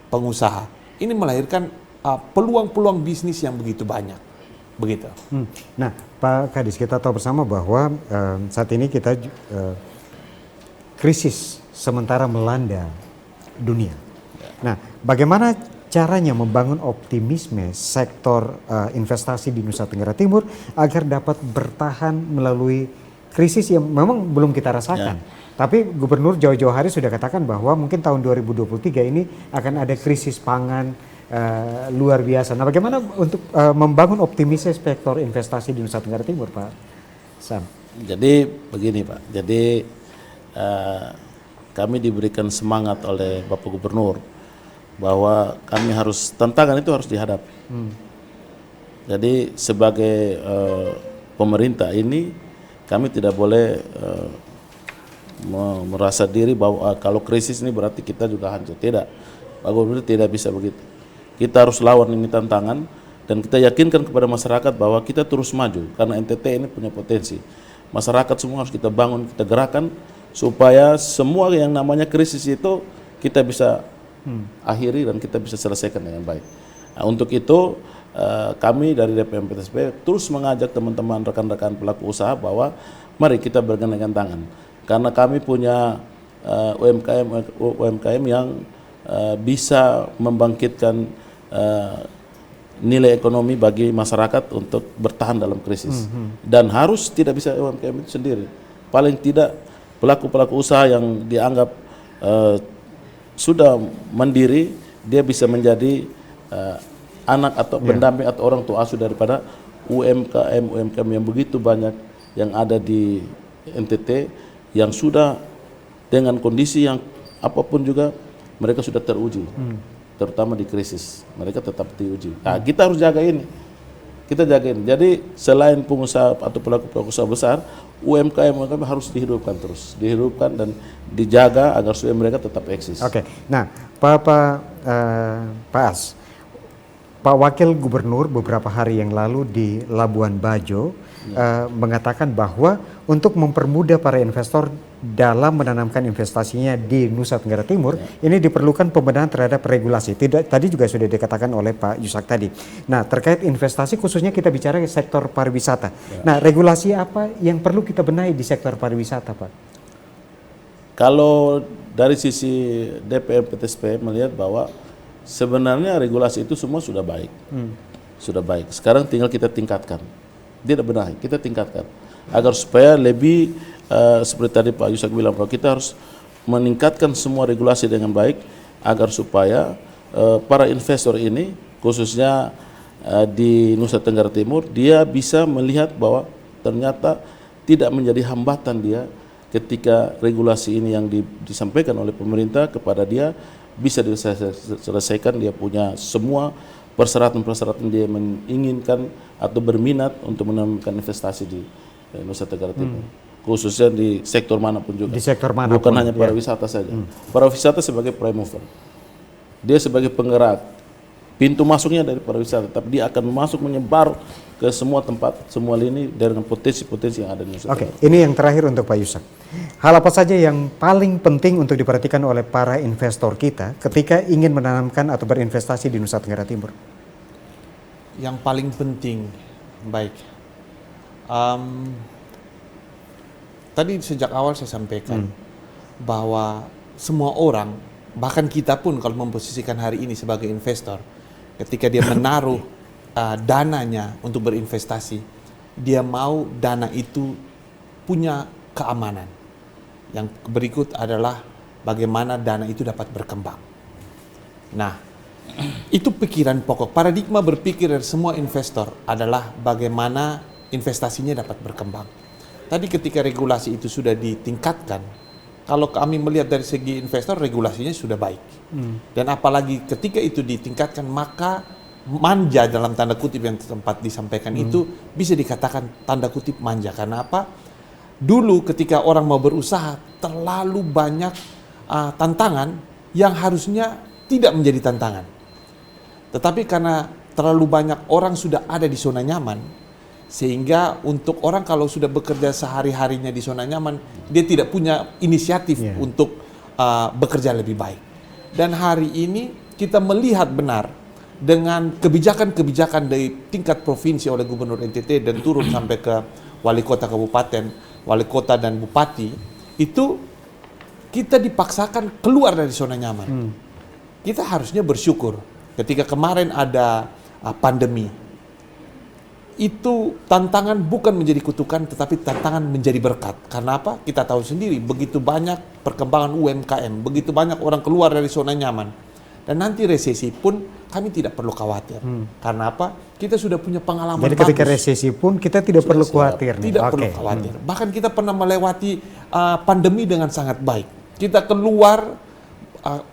pengusaha, ini melahirkan peluang-peluang bisnis yang begitu banyak. Begitu. Nah, Pak Kadis, kita tahu bersama bahwa saat ini kita krisis sementara melanda dunia. Nah, bagaimana caranya membangun optimisme sektor investasi di Nusa Tenggara Timur agar dapat bertahan melalui krisis yang memang belum kita rasakan. Tapi Gubernur jauh-jauh hari sudah katakan bahwa mungkin tahun 2023 ini akan ada krisis pangan luar biasa. Nah, bagaimana untuk membangun optimisme sektor investasi di Nusa Tenggara Timur, Pak Sam? Jadi begini, Pak. Jadi kami diberikan semangat oleh Bapak Gubernur bahwa kami tantangan itu harus dihadapi. Jadi sebagai pemerintah ini kami tidak boleh merasa diri bahwa kalau krisis ini berarti kita juga hancur. Tidak, Pak Gubernur tidak bisa begitu. Kita harus lawan ini tantangan dan kita yakinkan kepada masyarakat bahwa kita terus maju karena NTT ini punya potensi. Masyarakat semua harus kita bangun, kita gerakan supaya semua yang namanya krisis itu kita bisa akhiri dan kita bisa selesaikan dengan baik. Nah, untuk itu kami dari DPM PTSP terus mengajak teman-teman rekan-rekan pelaku usaha bahwa mari kita bergandengan tangan karena kami punya UMKM yang bisa membangkitkan nilai ekonomi bagi masyarakat untuk bertahan dalam krisis. Dan harus tidak bisa UMKM itu sendiri. Paling tidak pelaku-pelaku usaha yang dianggap sudah mandiri, dia bisa menjadi anak atau pendamping atau orang tua asuh daripada UMKM yang begitu banyak yang ada di NTT yang sudah dengan kondisi yang apapun juga mereka sudah teruji. Terutama di krisis, mereka tetap diuji. Nah, kita harus jaga ini. Kita jaga ini. Jadi selain pengusaha atau pelaku-pelaku usaha besar, UMKM harus dihidupkan terus, dihidupkan dan dijaga agar supaya mereka tetap eksis. Oke. Nah, Pak As, Pak Wakil Gubernur beberapa hari yang lalu di Labuan Bajo mengatakan bahwa untuk mempermudah para investor dalam menanamkan investasinya di Nusa Tenggara Timur, ini diperlukan pembenahan terhadap regulasi. Tadi juga sudah dikatakan oleh Pak Yusak tadi. Nah, terkait investasi khususnya kita bicara sektor pariwisata. Nah, regulasi apa yang perlu kita benahi di sektor pariwisata, Pak? Kalau dari sisi DPM PTSP melihat bahwa sebenarnya regulasi itu semua sudah baik. Sudah baik. Sekarang tinggal kita tingkatkan. Tidak benahi, kita tingkatkan. Agar supaya lebih seperti tadi Pak Yusak bilang bahwa kita harus meningkatkan semua regulasi dengan baik agar supaya para investor ini khususnya di Nusa Tenggara Timur dia bisa melihat bahwa ternyata tidak menjadi hambatan dia ketika regulasi ini yang disampaikan oleh pemerintah kepada dia bisa diselesaikan, dia punya semua persyaratan-persyaratan dia menginginkan atau berminat untuk menanamkan investasi di Nusa Tenggara Timur. Khususnya di sektor manapun juga. Di sektor manapun. Bukan hanya pariwisata saja. Pariwisata sebagai prime mover. Dia sebagai penggerak. Pintu masuknya dari pariwisata, tapi dia akan masuk menyebar ke semua tempat, semua lini dengan potensi-potensi yang ada di Nusa Tenggara. Oke, ini yang terakhir untuk Pak Yusak. Hal apa saja yang paling penting untuk diperhatikan oleh para investor kita ketika ingin menanamkan atau berinvestasi di Nusa Tenggara Timur? Yang paling penting, baik. Tadi sejak awal saya sampaikan bahwa semua orang, bahkan kita pun kalau memposisikan hari ini sebagai investor, ketika dia menaruh dananya untuk berinvestasi, dia mau dana itu punya keamanan. Yang berikut adalah bagaimana dana itu dapat berkembang. Nah, itu pikiran pokok. Paradigma berpikir dari semua investor adalah bagaimana investasinya dapat berkembang. Tadi ketika regulasi itu sudah ditingkatkan, kalau kami melihat dari segi investor, regulasinya sudah baik. Dan apalagi ketika itu ditingkatkan, maka manja dalam tanda kutip yang sempat disampaikan itu bisa dikatakan tanda kutip manja. Karena apa? Dulu ketika orang mau berusaha, terlalu banyak tantangan yang harusnya tidak menjadi tantangan. Tetapi karena terlalu banyak orang sudah ada di zona nyaman, sehingga untuk orang kalau sudah bekerja sehari-harinya di zona nyaman, dia tidak punya inisiatif untuk bekerja lebih baik. Dan hari ini kita melihat benar dengan kebijakan-kebijakan dari tingkat provinsi oleh Gubernur NTT dan turun sampai ke wali kota kabupaten, wali kota dan bupati, itu kita dipaksakan keluar dari zona nyaman. Kita harusnya bersyukur ketika kemarin ada pandemi. Itu tantangan bukan menjadi kutukan, tetapi tantangan menjadi berkat. Karena apa? Kita tahu sendiri, begitu banyak perkembangan UMKM, begitu banyak orang keluar dari zona nyaman. Dan nanti resesi pun kami tidak perlu khawatir. Karena apa? Kita sudah punya pengalaman Jadi ketika resesi pun kita tidak perlu khawatir. Tidak perlu khawatir. Bahkan kita pernah melewati pandemi dengan sangat baik. Kita keluar,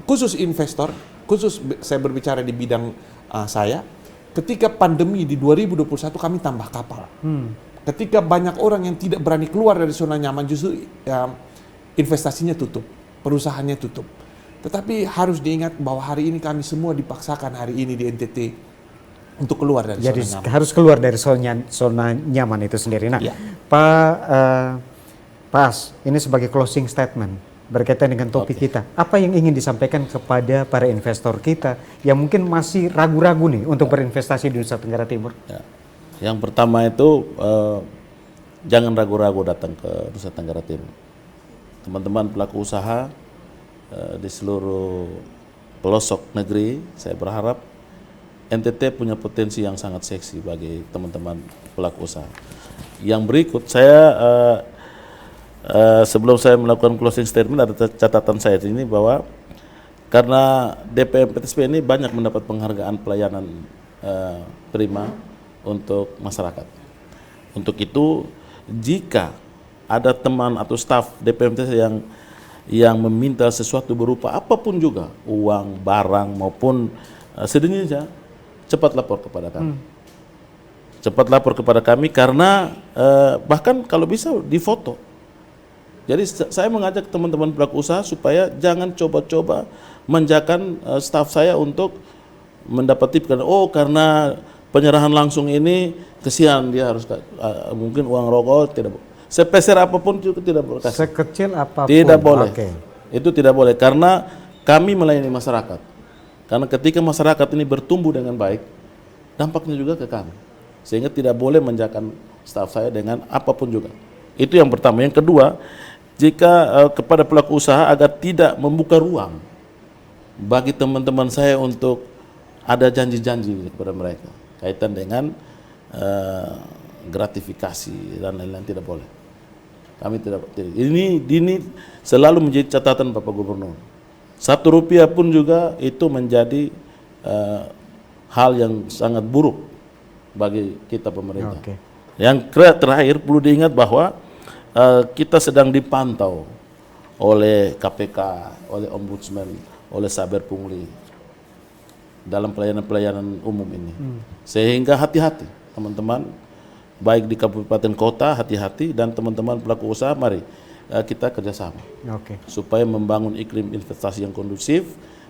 khusus investor, khusus saya berbicara di bidang saya, ketika pandemi di 2021 kami tambah kapal. Ketika banyak orang yang tidak berani keluar dari zona nyaman, justru investasinya tutup, perusahaannya tutup. Tetapi harus diingat bahwa hari ini kami semua dipaksakan hari ini di NTT untuk keluar dari Jadi zona nyaman. harus keluar dari zona nyaman itu sendiri. Nah, Pak As, ini sebagai closing statement berkaitan dengan topik kita, apa yang ingin disampaikan kepada para investor kita yang mungkin masih ragu-ragu nih untuk berinvestasi di Nusa Tenggara Timur? Yang pertama itu jangan ragu-ragu datang ke Nusa Tenggara Timur. Teman-teman pelaku usaha di seluruh pelosok negeri, saya berharap NTT punya potensi yang sangat seksi bagi teman-teman pelaku usaha. Yang berikut saya sebelum saya melakukan closing statement, ada catatan saya ini bahwa karena DPM PTSP ini banyak mendapat penghargaan pelayanan prima untuk masyarakat. Untuk itu, jika ada teman atau staf DPM PTSP yang meminta sesuatu berupa apapun juga, uang, barang maupun sedikitnya, cepat lapor kepada kami. Cepat lapor kepada kami karena bahkan kalau bisa difoto. Jadi saya mengajak teman-teman pelaku usaha supaya jangan coba-coba manjakan staf saya untuk mendapat tip karena penyerahan langsung ini kesian dia harus mungkin uang rokok tidak sepeser apapun juga tidak boleh. Sekecil apapun. Tidak boleh. Itu tidak boleh karena kami melayani masyarakat. Karena ketika masyarakat ini bertumbuh dengan baik, dampaknya juga ke kami. Sehingga tidak boleh manjakan staf saya dengan apapun juga. Itu yang pertama. Yang kedua, jika kepada pelaku usaha agar tidak membuka ruang bagi teman-teman saya untuk ada janji-janji kepada mereka kaitan dengan gratifikasi dan lain-lain, tidak boleh. Kami tidak. Ini selalu menjadi catatan Bapak Gubernur. Rp1 pun juga itu menjadi hal yang sangat buruk bagi kita pemerintah. Yang terakhir perlu diingat bahwa kita sedang dipantau oleh KPK, oleh Ombudsman, oleh Saber Pungli dalam pelayanan-pelayanan umum ini. Sehingga hati-hati teman-teman, baik di kabupaten kota hati-hati, dan teman-teman pelaku usaha mari kita kerjasama supaya membangun iklim investasi yang kondusif.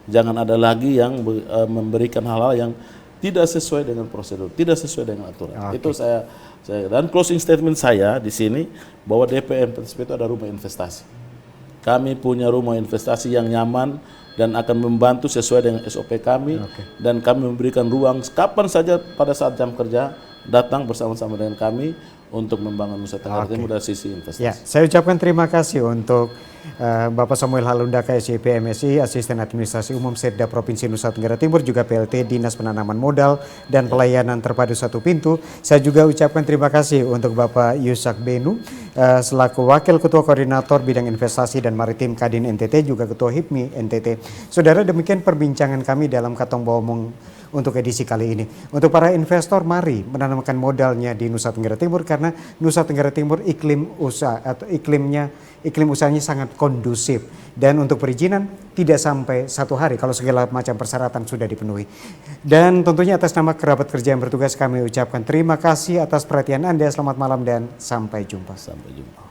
Jangan ada lagi yang memberikan hal-hal yang tidak sesuai dengan prosedur, tidak sesuai dengan aturan. Itu saya dan closing statement saya di sini bahwa DPM PTSP itu ada rumah investasi. Kami punya rumah investasi yang nyaman dan akan membantu sesuai dengan SOP kami, dan kami memberikan ruang kapan saja pada saat jam kerja datang bersama-sama dengan kami untuk membangun Nusa Tenggara Oke. Timur dari sisi investasi. Ya, saya ucapkan terima kasih untuk Bapak Samuel Halundaka, SIP MSI, Asisten Administrasi Umum Setda Provinsi Nusa Tenggara Timur, juga PLT Dinas Penanaman Modal dan Pelayanan Terpadu Satu Pintu. Saya juga ucapkan terima kasih untuk Bapak Yusak Benu, selaku Wakil Ketua Koordinator Bidang Investasi dan Maritim Kadin NTT, juga Ketua HIPMI NTT. Saudara, demikian perbincangan kami dalam Katong Baomong untuk edisi kali ini. Untuk para investor, mari menanamkan modalnya di Nusa Tenggara Timur, karena Nusa Tenggara Timur iklim usahanya sangat kondusif, dan untuk perizinan tidak sampai 1 hari kalau segala macam persyaratan sudah dipenuhi. Dan tentunya atas nama kerabat kerja yang bertugas, kami ucapkan terima kasih atas perhatian Anda. Selamat malam dan sampai jumpa. Sampai jumpa.